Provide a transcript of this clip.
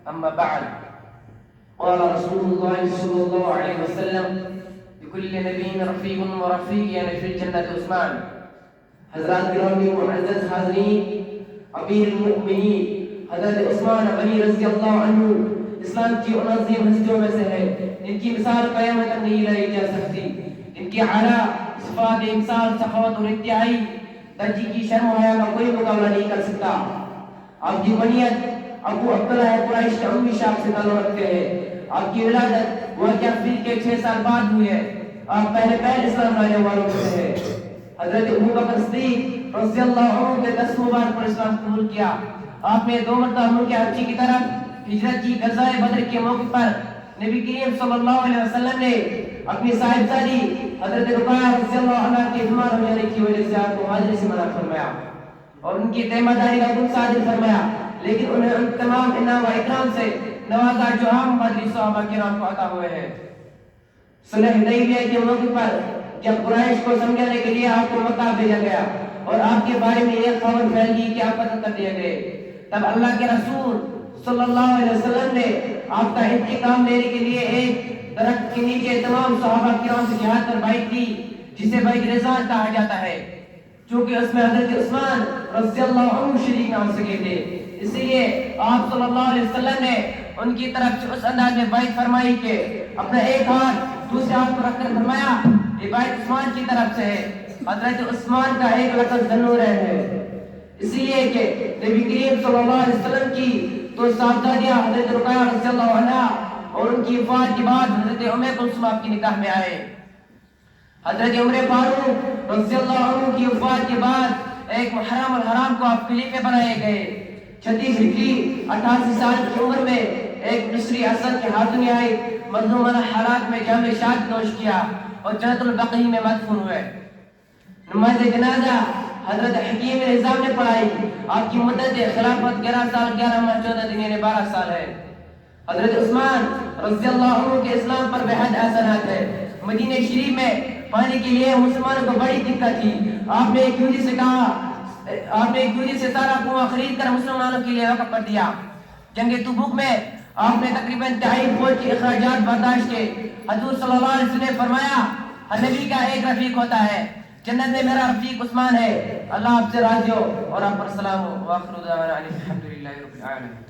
أما بعد قال رسول الله صلى الله عليه وسلم لكل نبي رفيق ورفيق يعني في الجنة عثمان. حضرات گرامی معزز حاضرین، امیر المؤمنین حضرت عثمان غنی رضی اللہ عنہ اسلام کی ان عظیم ہستیوں میں سے ہے ان کی مثال قیامت تک نہیں لائی جا سکتی. ان کی اعلیٰ صفات انسان، سخاوت اور انتہائی درجے کی شرم و حیا کا کوئی مقابلہ نہیں کر سکتا. آپ کی بنیت ابو عبداللہ قریش کے امی شاخ سے تعلق رکھتے ہیں. آپ کی ولادت واقعہ فیل کے 6 سال بعد ہوئی ہے. آپ پہلے اسلام لانے والوں میں سے ہیں. حضرت ابوبکر صدیق رضی اللہ عنہ کے 10 مبارک پر اسلام قبول کیا. آپ نے 2 مرتبہ ملک حبشی کی طرف ہجرت کی. غزوہ بدر کے موقع پر نبی کریم صلی اللہ علیہ وسلم نے اپنی صاحبزادی حضرت رقیہ رضی اللہ عنہ کے بیمار ہو جانے کی وجہ سے آپ کو حاضری سے منع فرمایا اور ان کی تیمہ داری کا گن صادر فرمایا، لیکن انہیں ان تمام انعام و اکرام سے نوازا جو عام بدری صحابہ کرام کو عطا ہوئے ہیں. صلح حدیبیہ کے موقع پر جب قریش کو سمجھانے کے لیے آپ کو مکہ بھیجا گیا اور آپ کے بارے میں یہ خبر پھیل گئی کہ آپ قتل کر دیے گئے، تب اللہ کے رسول صلی اللہ علیہ وسلم نے آپ کا انتقام لینے کے لیے ایک درخت کے نیچے تمام صحابہ کرام سے جہاد پر بیعت کی، جسے بیعت رضوان کہا جاتا ہے، چونکہ اس میں حضرت عثمان رضی اللہ عنہ شریک نہ ہو سکے تھے. اس لیے آپ صلی اللہ علیہ وسلم نے ان کی طرف سے اس انداز میں بیعت فرمائی کہ اپنا ایک ہاتھ دوسرے ہاتھ پر رکھ کر فرمایا یہ بیعت عثمان کی طرف سے ہے. حضرت عثمان کا ایک لقب ذوالنورین ہے، اس لیے کہ نبی کریم صلی اللہ علیہ وسلم کی تو صاحبزادیاں حضرت رقیہ رضی اللہ عنہ اور ان کی وفات کے بعد حضرت ام کلثوم آپ کی نکاح میں آئے. حضرت عمر فاروق رضی اللہ عنہ کی وفات کے بعد ایک محرم الحرام کو آپ خلیفہ بنائے گئے. 36 ہجری 88 سال کی عمر میں ایک مصری اسد کے ہاتھوں میں آئی مظلومانہ حالات میں جامع شہادت نوش کیا اور جنت البقیع میں مدفون ہوئے. نماز جنازہ حضرت حکیم نظام نے پڑھائی. آپ کی مدت خلافت 11 سال 11 ماہ 14 دن یعنی 12 سال ہے. حضرت عثمان رضی اللہ عنہ کے اسلام پر بہت احسانات ہے. مدینہ شریف میں پانی کے لیے مسلمانوں کو بڑی دقت تھی. آپ نے ایک یہودی سے کہا، آپ نے ایک یہودی سے سارا کنواں خرید کر مسلمانوں کے لیے وقف کر دیا. جنگ تبوک میں آپ نے تقریباً 2.5 فوج کے اخراجات برداشت کیے. حضور صلی اللہ علیہ وسلم نے فرمایا ہر نبی کا ایک رفیق ہوتا ہے، جنت میں میرا رفیق عثمان ہے. اللہ آپ سے راضی ہو اور آپ پر سلام ہو. وآخر دعوانا الحمدللہ رب العالمین.